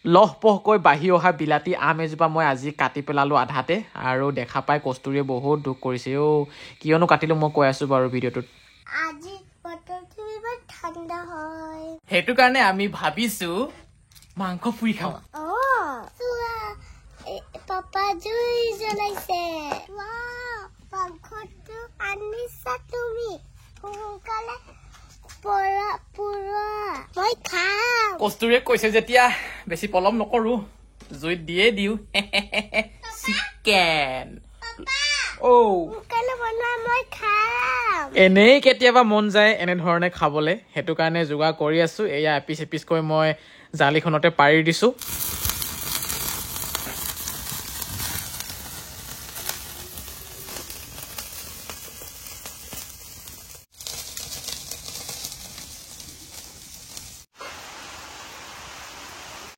লহপহকৈ বাঢ়ি অহা বিলাতী আম এজোপা মই আজি কাটি পেলালোঁ আধাতে আৰু দেখা পাই কস্তুৰীয়ে বহুত দুখ কৰিছে কিয়নো কাটিলোঁ মই কৈ আছোঁ বাৰু ভিডিঅ'টোত আজি বতৰটো ইমান ঠাণ্ডা হয় সেইটো কাৰণে আমি ভাবিছোঁ মাংস পুৰি খাওঁ পাপা জুই জ্বলাইছে মাংসটো আনিছা তুমি সোনকালে মই খাম কস্তুৰীয়ে কৈছে যেতিয়া বেছি পলম নকৰোঁ জুইত দিয়ে দিওঁ চিকেন এনেই কেতিয়াবা মন যায় এনেধৰণে খাবলৈ সেইটো কাৰণে যোগাৰ কৰি আছোঁ এয়া এপিচ এপিচকৈ মই জালিখনতে পাৰি দিছোঁ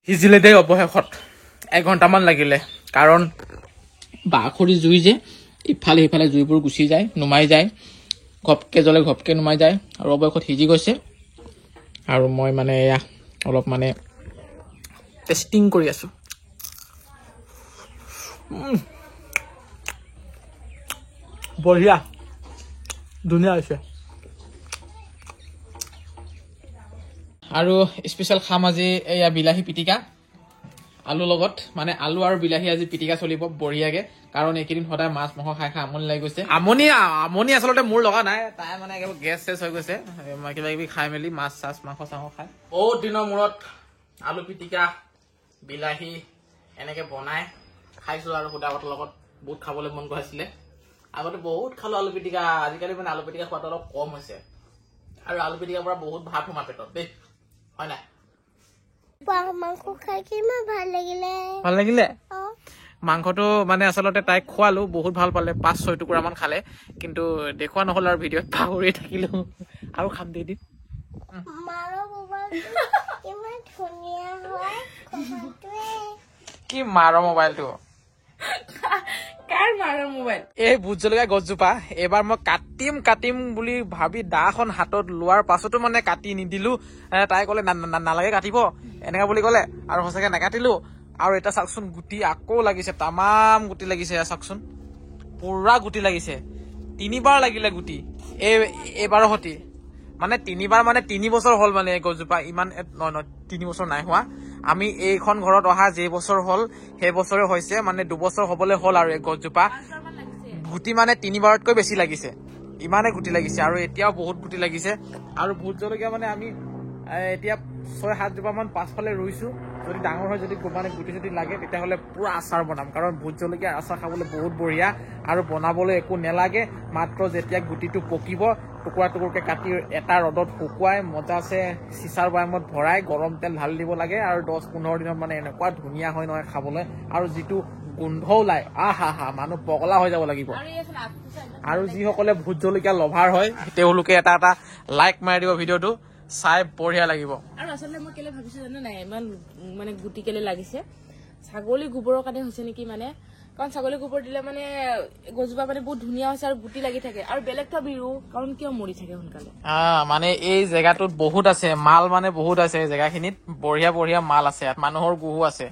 সিজিলে দেই অৱশেষত 1 ঘণ্টামান লাগিলে কাৰণ বাখৰি জুই যে ইফালে সিফালে জুইবোৰ গুচি যায় নুমাই যায় ঘপকে জ্বলে ঘপকে নুমাই যায় আৰু অৱশেষত সিজি গৈছে আৰু মই মানে এয়া অলপ মানে টেষ্টিং কৰি আছোঁ বঢ়িয়া ধুনীয়া হৈছে আৰু স্পেচিয়েল খাম আজি এয়া বিলাহী পিটিকা আলু লগত মানে আলু আৰু বিলাহী আজি পিটিকা চলিব বঢ়িয়াকে কাৰণ এইকেইদিন সদায় মাছ মাংস খাই খাই আমনি লাগি গৈছে আমনি আচলতে মোৰ লগা নাই তাই মানে একেবাৰে গেছ চেছ হৈ গৈছে কিবা কিবি খাই মেলি মাছ চাছ মাংস চাংস খাই বহুত দিনৰ মূৰত আলু পিটিকা বিলাহী এনেকে বনাই খাইছোঁ আৰু সুদা ভাতৰ লগত বহুত খাবলৈ মন গৈছিলে আগতে বহুত খালোঁ আলু পিটিকা আজিকালি মানে আলু পিটিকা খোৱাটো অলপ কম হৈছে আৰু আলু পিটিকাৰ পৰা বহুত ভাত সোমাই পেটত দেই হয় নাই মাংস খাই কিমান ভাল লাগিলে মাংসটো মানে আচলতে তাইক খোৱালো বহুত ভাল পালে 5-6 টুকুৰামান খালে কিন্তু দেখুওৱা নহ'ল আৰু ভিডিঅ'ত পাহৰি থাকিলো আৰু খাম দেই দিম কি মাৰ মোবাইলটো এই ভোট জলকীয়া গছজোপা এইবাৰ মই কাটিম বুলি ভাবি দাখন হাতত লোৱাৰ পাছতো মানে কাটি নিদিলো তাই ক'লে নালাগে কাটিব এনেকা বুলি ক'লে আৰু সঁচাকে নাকাটিলো আৰু এটা চাওকচোন গুটি আকৌ লাগিছে তামাম গুটি লাগিছে চাওকচোন পুৰা গুটি লাগিছে 3বাৰ লাগিলে গুটি এইবাৰৰ সতি মানে 3বাৰ মানে 3 বছৰ হ'ল মানে এই গছজোপা ইমান নহয় 3 বছৰ নাই হোৱা আমি এইখন ঘৰত অহা যে বছৰ হ'ল সেই বছৰে হৈছে মানে 2 বছৰ হ'বলৈ হ'ল আৰু এই গছজোপা গুটি মানে 3বাৰতকৈ বেছি লাগিছে ইমানে গুটি লাগিছে আৰু এতিয়াও বহুত গুটি লাগিছে আৰু ভোট জলকীয়া মানে আমি এতিয়া 6-7 জোপামান পাছফালে ৰুইছো যদি ডাঙৰ হয় যদি মানে গুটি যদি লাগে তেতিয়াহ'লে পুৰা আচাৰ বনাম কাৰণ ভোট জলকীয়া আচাৰ খাবলৈ বহুত বঢ়িয়া আৰু বনাবলৈ একো নেলাগে মাত্ৰ যেতিয়া গুটিটো পকিব টুকুৰা টুকুৰকে কাটি এটা ৰ'দত শুকুৱাই মজাছে চিচাৰ বৈয়ামত ভৰাই গৰম তেল ঢালি দিব লাগে আৰু 10-15 দিনত মানে এনেকুৱা ধুনীয়া হয় নহয় খাবলৈ আৰু যিটো গোন্ধ ওলায় আহা মানুহ পগলা হৈ যাব লাগিব আৰু যিসকলে ভোট জলকীয়া লভাৰ হয় তেওঁলোকে এটা লাইক মাৰি দিব ভিডিঅ'টো চাই বঢ়িয়া লাগিব আৰু আচলতে মই কেলে ভাবিছো জানো নাই ইমান মানে গুটি কেলে লাগিছে ছাগলী গোবৰৰ কাৰণে হৈছে নেকি মানে কাৰণ ছাগলী গোবৰ দিলে মানে গছজোপা মানে বহুত ধুনীয়া হৈছে আৰু গুটি লাগি থাকে আৰু বেলেগটো আমি ৰুওঁ কাৰণ কিয় মৰি থাকে সোনকালে মানে এই জেগাটোত বহুত আছে মাল মানে বহুত আছে এই জেগাখিনিত বঢ়িয়া মাল আছে ইয়াত মানুহৰ গুহু আছে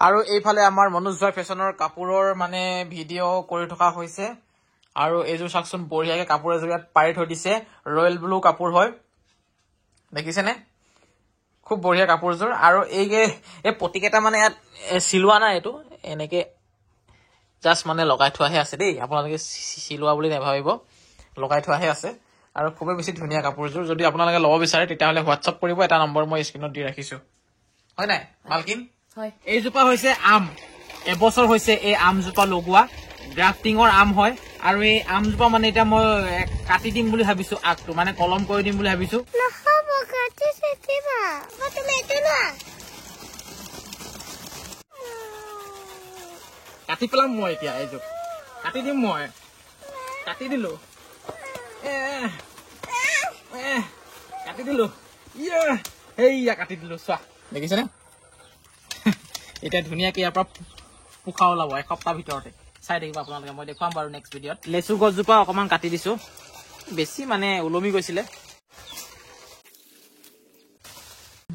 আৰু এইফালে আমাৰ মনোজ ভাই ফেশ্বনৰ কাপোৰৰ মানে ভিডিঅ' কৰি থকা হৈছে আৰু এইযোৰ চাওকচোন বঢ়িয়াকে কাপোৰ এযোৰ ইয়াত পাৰি থৈ দিছে ৰয়েল ব্লু কাপোৰ হয় দেখিছেনে খুব বঢ়িয়া কাপোৰযোৰ আৰু এই পতিকেইটা মানে ইয়াত চিলোৱা নাই এইটো এনেকে জাষ্ট মানে লগাই থোৱাহে আছে দেই আপোনালোকে চিলোৱা বুলি নাভাবিব লগাই থোৱাহে আছে আৰু খুবেই বেছি ধুনীয়া কাপোৰযোৰ যদি আপোনালোকে ল'ব বিচাৰে তেতিয়াহ'লে হোৱাটছআপ কৰিব এটা নম্বৰ মই স্ক্ৰীনত দি ৰাখিছোঁ হয় নাই মালকিন হয় এইজোপা হৈছে আম এবছৰ হৈছে এই আমজোপা লগোৱা গ্ৰাফটিঙৰ আম হয় আৰু এই আমজোপা মানে এতিয়া মই কাটি দিম বুলি ভাবিছো আগটো মানে কলম কৰি দিম বুলি ভাবিছো কাটি পেলাম মই এতিয়া এইযোৰ কাটি দিম মই কাটি দিলো কাটি দিলো এইয়া কাটি দিলো চোৱা দেখিছেনে এতিয়া ধুনীয়াকে ইয়াৰ পৰা পোখা ওলাব এসপ্তাহ ভিতৰতে চাই থাকিব আপোনালোকে মই দেখুৱাম বাৰু নেক্সট ভিডিঅ'ত লেচু গছজোপা অকণমান কাটি দিছো বেছি মানে ওলমি গৈছিলে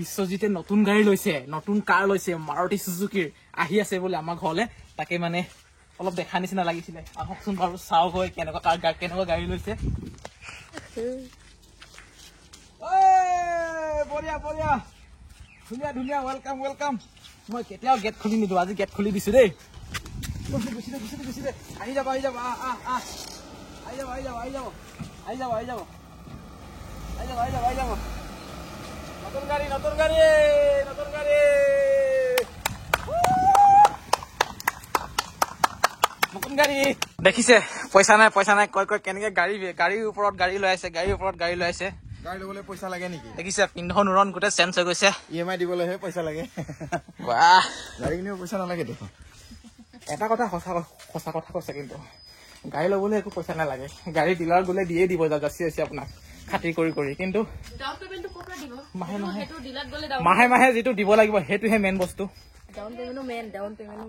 বিশ্বজিতে নতুন গাড়ী লৈছে, নতুন কাৰ লৈছে, মাৰুতি চুজুকিৰ আহি আছে বোলে আমাৰ ঘৰলে। তাকে মানে অলপ দেখা নিচিনা লাগিছিলে। আহকচোন বাৰু চাওক গৈ কেনেকুৱা গাড়ী লৈছে। বঢ়িয়া বঢ়িয়া, ধুনীয়া ধুনীয়া, ৱেলকাম ৱেলকাম। মই কেতিয়াও গেট খুলি নিদিওঁ, আজি গেট খুলি দিছো দেই। গুচি দে, আহি যাব আহি যাব, আহি যাব আহি যাব আহি যাব আহি যাব আহি যাব আহি যাব আহি যাব আহি যাব। নতুন গাড়ী নতুন গাড়ী নতুন গাড়ী নতুন গাড়ী। দেখিছে পইচা নাই কৈ কেনেকে গাড়ীৰ ওপৰত গাড়ী লৈ আছে, গাড়ীৰ ওপৰত গাড়ী লৈ আছে। গাড়ী ল'বলৈ পইচা লাগে নেকি? দেখিছে পিন্ধন উৰণ গোটেই চেঞ্জ হৈ গৈছে। EMI দিবলৈহে পইচা লাগে। বাহ, গাড়ী কিনিব পইচা নালাগে দেখোন। এটা কথা সঁচা কথা কৈছে, কিন্তু গাড়ী ল'বলৈ একো পইচা নালাগে। গাড়ী ডিলাৰ গ'লে দিয়ে দিব যাচি আছে আপোনাক খাতিৰ কৰি, কিন্তু মাহে মাহে যিটো দিব লাগিব সেইটোহে মেইন বস্তু।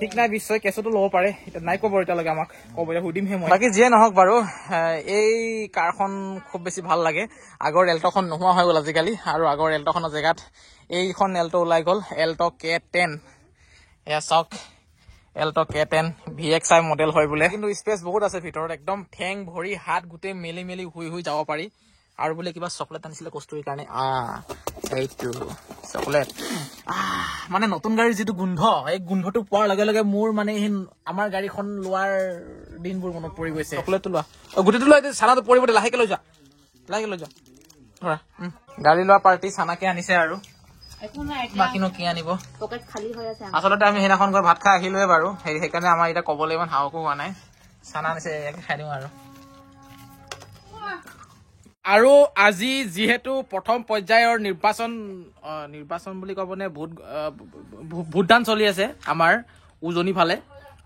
ঠিক নাই, বিশ্বই কেছতো ল'ব পাৰে, এতিয়া নাই ক'ব এতিয়ালৈকে, আমাক ক'ব, এতিয়া সুধিমহে মই। বাকী যিয়ে নহওক বাৰু, এই কাৰখন খুব বেছি ভাল লাগে। আগৰ এল্ট'খন নোহোৱা হৈ গ'ল আজিকালি, আৰু আগৰ এল্ট'খনৰ জেগাত এইখন এল্ট' ওলাই গ'ল, এল্ট' K10। এয়া চাওক, এল্ট' K10 VXI মডেল হয় বোলে, কিন্তু স্পেচ বহুত আছে ভিতৰত। একদম ঠেং ভৰি হাত গোটেই মেলি শুই যাব পাৰি। আৰু বোলে কিবা চকলেট আনিছিলে কস্তুৰীৰ কাৰণে, এইটো চকলেট। মানে নতুন গাড়ীৰ যিটো গোন্ধ, এই গোন্ধটো পোৱাৰ লগে লগে মোৰ মানে সেই আমাৰ গাড়ীখন লোৱাৰ দিনবোৰ মনত পৰি গৈছে। চকলেটটো লোৱা, গোটেইটো লোৱা, চানাটো পৰিব দে, লাহেকে লৈ যোৱা ধৰা। গাড়ী লোৱা পাৰ্টি চানাকে আনিছে আৰু বাকীনো কি আনিব। আচলতে আমি সেইদিনাখন গৈ ভাত খাই আহিলোৱে বাৰু, সেইকাৰণে আমাৰ এতিয়া ক'বলৈ ইমান সাহসো হোৱা নাই। চানা আনিছে, ইয়াকে খাই দিওঁ আৰু আজি যিহেতু প্ৰথম পৰ্যায়ৰ নিৰ্বাচন বুলি ক'বনে, ভোটদান চলি আছে আমাৰ উজনি ফালে,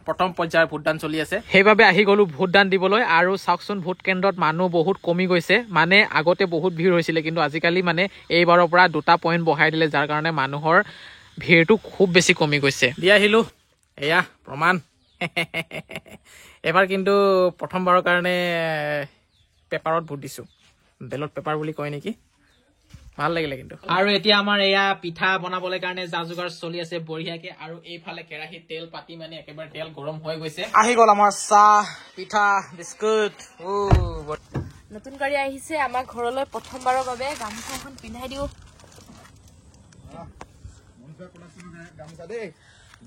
প্ৰথম পৰ্যায়ৰ ভোটদান চলি আছে, সেইবাবে আহি গলো ভোটদান দিবলৈ। আৰু চাওকচোন ভোট কেন্দ্ৰত মানুহ বহুত কমি গৈছে। মানে আগতে বহুত ভিৰ হৈছিলে, কিন্তু আজিকালি মানে এইবাৰৰ পৰা 2টা পইণ্ট বঢ়াই দিলে, যাৰ কাৰণে মানুহৰ ভিৰটো খুব বেছি কমি গৈছে। দি আহিলো, এয়া প্ৰমাণ। এবাৰ কিন্তু প্ৰথমবাৰৰ কাৰণে পেপাৰত ভোট দিছো, বেলট পেপাৰ বুলি কয় নেকি, ভাল লাগিলে কিন্তু। আৰু এতিয়া আমাৰ এয়া পিঠা বনাবলৈ কাৰণে যা যোগাৰ চলি আছে বঢ়িয়াকে। আৰু এইফালে কেৰাহীত তেল পাতি মানে একেবাৰে তেল গৰম হৈ গৈছে। আহি গ'ল আমাৰ চাহ, পিঠা, বিস্কুট। নতুন গাড়ী আহিছে আমাৰ ঘৰলৈ প্ৰথমবাৰৰ বাবে। গামোচাখন পিন্ধাই দিওঁ।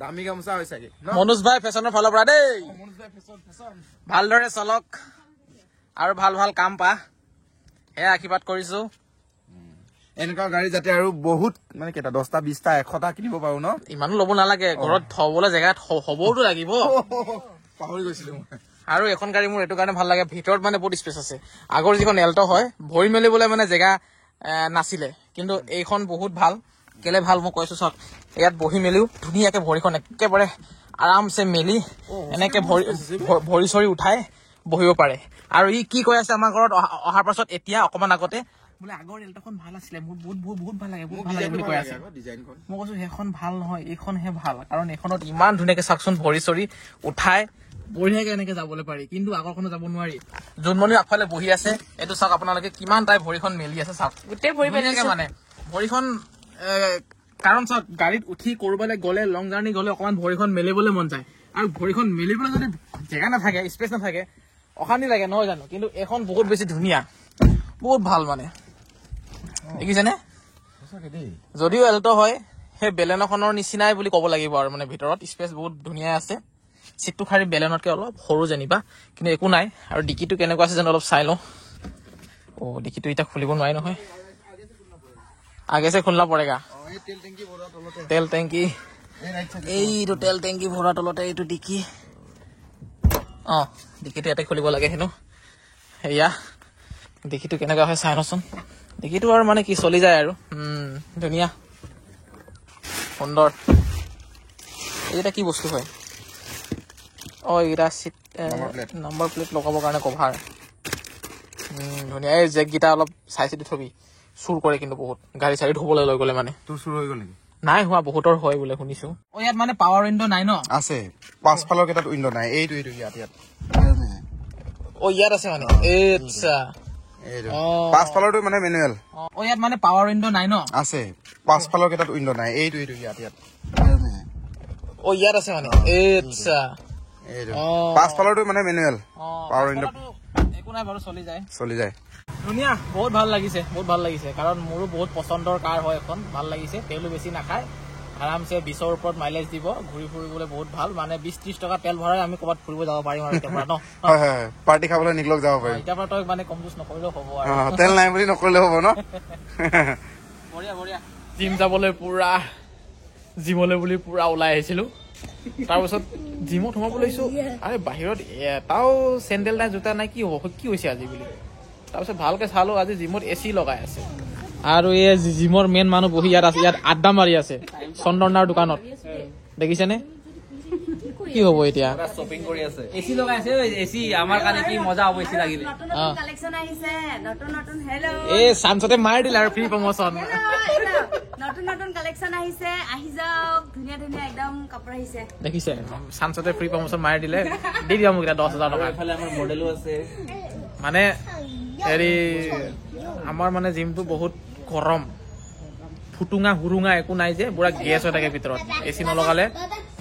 দামী গামোচা হয় চাগে। মনোজ ভাই ফেশ্বনৰ ফালৰ পৰা দেই, ভালদৰে চলক আৰু ভাল ভাল কাম পা, সেয়া আশীৰ্বাদ কৰিছো। এনেকুৱা গাড়ী যাতে আৰু বহুত মানে কেইটা 10টা 20টা 100টা কিনিব পাৰো ন। ইমানো ল'ব নালাগে, ঘৰত থবলৈ জেগাত হ'বওতো লাগিব। পাহৰি গৈছিলো মই। আৰু এখন গাড়ী মোৰ এইটো কাৰণে ভাল লাগে, ভিতৰত মানে বহুত স্পেচ আছে। আগৰ যিখন এল্ট' হয় ভৰি মেলিবলৈ মানে জেগা নাছিলে, কিন্তু এইখন বহুত ভাল। কেলে ভাল মই কৈছো, চাওক, ইয়াত বহি মেলিও ধুনীয়াকে ভৰিখন একেবাৰে আৰামছে মেলি এনেকে ভৰি চৰি উঠাই বহিব পাৰে। আৰু ই কি কৈ আছে আমাৰ ঘৰত অহাৰ পাছত, এতিয়া অকমান আগতে বোলে আগৰ এল্ট'খন ভাল আছিলে, মোৰ বহুত ভাল লাগে, বহুত ভাল লাগে বুলি কৈ আছে। মই কৈছো সেইখন ভাল নহয়, এইখনহে ভাল, কাৰণ এইখনত ইমান ধুনীয়াকে চাওকচোন ভৰি চৰি উঠাই বঢ়িয়াকে এনেকে যাবলৈ পাৰি, কিন্তু আগৰখনো যাব নোৱাৰি। জোনমণি আগফালে বহি আছে, এইটো চাওক আপোনালোকে কিমান তাই ভৰিখন মেলি আছে, চাওক গোটেই ভৰি ধুনীয়াকে মানে ভৰিখন। কাৰণ চাওক, গাড়ীত উঠি কৰবালৈ গ'লে, লং জাৰ্ণি গ'লে অকমান ভৰিখন মেলিবলৈ মন যায়, আৰু ভৰিখন মেলিবলৈ যদি জেগা নাথাকে, স্পেচ নাথাকে, অশান্তি লাগে নহয় জানো। কিন্তু এইখন বহুত বেছি ধুনীয়া, বহুত ভাল মানে, দেখিছেনে? যদিও এল্ট' হয়, সেই বেলেনখনৰ নিচিনাই বুলি ক'ব লাগিব। আৰু মানে ভিতৰত স্পেচ বহুত ধুনীয়া আছে, চিটটো খালি বেলেনতকে অলপ সৰু যেনিবা, কিন্তু একো নাই। আৰু ডিকিটো কেনেকুৱা আছে জানো অলপ চাই লওঁ। ডিকিটো এতিয়া খুলিব নোৱাৰি নহয়, আগে চে খুলনা পৰেগা। তেল টেংকি, এইটো তেল টেংকি ভৰোৱা তলতে এইটো ডিকি। ডিকিটো ইয়াতে খুলিব লাগে হেনো। সেয়া ডিকিটো কেনেকুৱা হয় চাই লওঁচোন। ডিকিটো আৰু মানে কি চলি যায় আৰু, ধুনীয়া সুন্দৰ। এইকেইটা কি বস্তু হয়? এইকেইটা চিট নম্বৰ প্লেট লগাবৰ কাৰণে কভাৰ। ধুনীয়া। এই জেককেইটা অলপ চাই চিতি থবি, চুৰ কৰে কিন্তু বহুত, গাড়ী চাড়ী ধুবলৈ লৈ গ'লে মানে। তোৰ চুৰ হৈ গ'ল নেকি? নাই হোৱা, বহুতৰ হয় বোলে শুনিছো। ইয়াত মানে পাৱাৰ উইণ্ডো নাই ন? আছে, পাছফালৰ কেইটাত উইণ্ডো নাই। এইটো ইয়াত ইয়াত আছে মানে। আচ্ছা, এইটো অ'। পাছফালৰটো মানে মেনুৱেল অ ইয়াত মানে পাৱাৰ উইণ্ড' নাই ন আছে পাছফালৰ কেইটাত উইণ্ড' নাই এইটো ইয়াত অ ইয়াত আছে মানে আচ্ছা এইটো অ'। পাছফালৰটো মানে মেনুৱেল পাৱাৰ উইণ্ড' একো নাই বাৰু চলি যায় ধুনীয়া বহুত ভাল লাগিছে কাৰণ মোৰো বহুত পচন্দৰ কাৰ হয় এখন ভাল লাগিছে তেলো বেছি নাখায় আৰামছে 20ৰ ওপৰত মাইলেজ দিব ঘূৰি ফুৰিবলৈ বহুত ভাল মানে 20-30 টকা তেল ভৰাই আমি ক'ৰবাত ফুৰিব যাব পাৰিম আৰু এতিয়াৰ পৰা ন হয় হয় পাৰ্টি খাবলৈ নিকলক যাব পাৰিম এতিয়াৰ পৰা তই মানে কম জুচ নকৰিলেও হ'ব আৰু তেল নাই বুলি নকৰিলে হ'ব ন বঢ়িয়া জিম যাবলৈ জিমলৈ বুলি পুৰা ওলাই আহিছিলো তাৰপিছত জিমত সোমাব লৈছো আৰে বাহিৰত এটাও চেণ্ডেল নাই জোতা নাই কি হৈছে আজি বুলি তাৰপিছত ভালকে চালো আজি জিমত এচি লগাই আছে আৰু এই জিমৰ মেইন মানুহ বহি ইয়াত আছে ইয়াত আড্ডা মাৰি আছে চন্দনাৰ দোকানত দেখিছেনে কি হ'ব এতিয়া শ্বপিং কৰি আছে এচি লগাই আছে এচি আমাৰ কাৰণে কি মজা হ'ব এচি লাগিলে কালেকচন আহিছে নতুন হেল্ল এই চান্সতে মাৰি দিলে আৰু ফ্ৰী প্ৰমোচন নতুন কালেকচন আহিছে আহি যাওক ধুনীয়া একদম কাপোৰ আহিছে দেখিছে চান্সতে ফ্ৰী প্ৰমোচন মাৰি দিলে দি দিয়া মোক এতিয়া 10,000 টকা এফালে আমাৰ মডেলো আছে মানে হেৰি আমাৰ মানে জিমটো বহুত গৰম ফুটুঙা হুৰুঙা একো নাই যে পুৰা গেছ হৈ থাকে ভিতৰত এচি নলগালে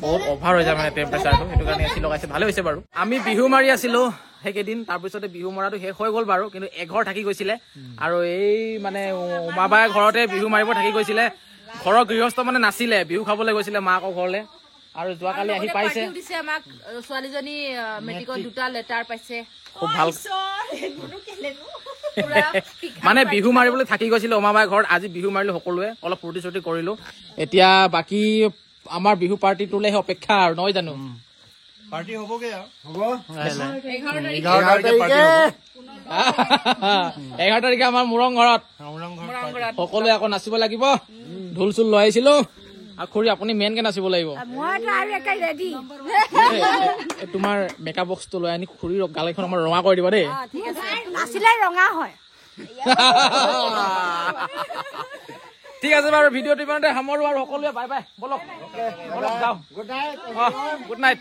বহুত অভাৰ হৈ যায় মানে টেম্পাৰেচাৰটো সেইটো কাৰণে এচি লগাইছে ভালে হৈছে বাৰু আমি বিহু মাৰি আছিলো সেইকেইদিন তাৰপিছতে বিহু মৰাটো শেষ হৈ গ'ল বাৰু কিন্তু এঘৰ থাকি গৈছিলে আৰু এই মানে উমাবাই ঘৰতে বিহু মাৰিব থাকি গৈছিলে ঘৰৰ গৃহস্থ মানে নাছিলে বিহু খাবলৈ গৈছিলে মাকৰ ঘৰলে আৰু যোৱাকালি আহি পাইছে আমাক ছোৱালীজনী মেট্ৰিকত 2টা লেটাৰ পাইছে খুব ভাল মানে বিহু মাৰিবলৈ থাকি গৈছিলে উমাবাই ঘৰত আজি বিহু মাৰিলো সকলোৱে অলপ ফূৰ্তি চূৰ্তি কৰিলো এতিয়া বাকী আমাৰ বিহু পাৰ্টিটোলেহে অপেক্ষা আৰু নহয় জানো পাৰ্টি হ'বগে হ'ব 11 তাৰিখে আমাৰ মুৰং ঘৰত সকলোৱে আকৌ নাচিব লাগিব ঢোল চোল লৈ আহিছিলো আৰু খুৰী আপুনি মেইনকে নাচিব লাগিব তোমাৰ মেকআপ বক্সটো লৈ আনি খুৰীৰ গালখন আমাৰ ৰঙা কৰি দিবা দেই নাচিলে ৰঙা হয় ঠিক আছে বাৰু ভিডিঅ'টো ইমানতে সামৰো আৰু সকলোৱে বাই বাই বলক যাওঁ গুড নাইট